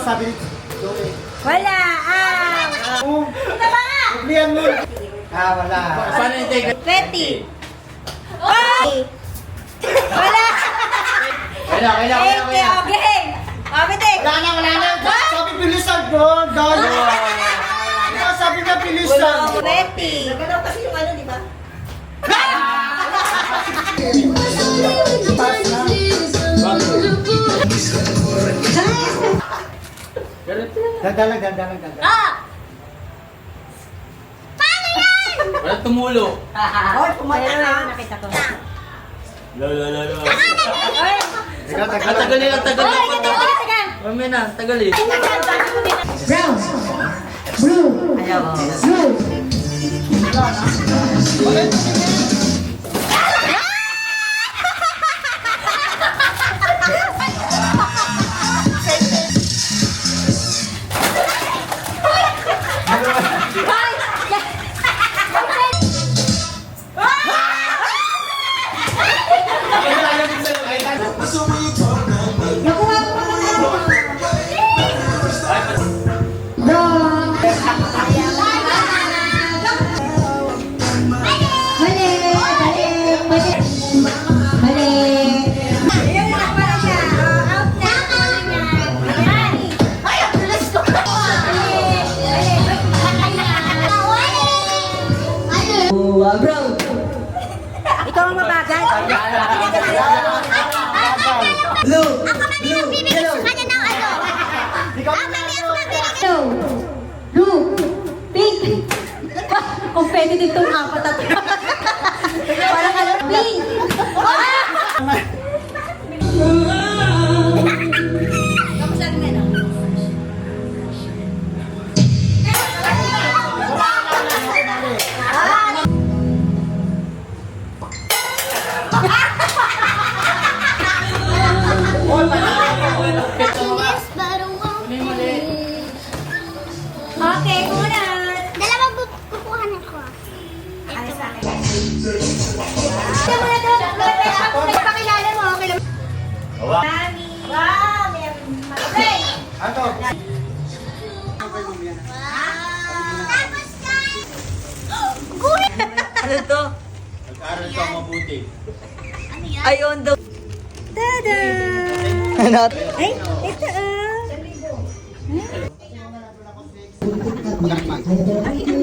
sabi ni Joey? Wala! Ito ba nga? Uglihan mo. Wala. Paano yung take? 20. Ay! Wala! Kailangan. Okay. Bitik. Wala na. Sabi bilisan bro. Dalo. Ikaw sabi na bilisan. 20. Nagalaw kasi yung ano, di ba? Dandalang. Wala tumulo. Oh, pumatay na. Nakita ko. Lalo. Ay! Tagal Mami na, tagal eh. Brown. Blue. Blue. Bro! Ikaw ang mabagal. Blue. Blue! Pink! Competitive tong apat at parang pink! Okay, muna. Dalawang kukuhan ako. Ay, sa akin. Ito muna doon. Ako nagpakilala mo. Okay lang. Mami. Wow! Okay. Ano? Tapos guys! Gulit! Ano to? Nag-aral ka mabuti. Ayun daw. Tada! Ano? Ay, ito ah. Ay,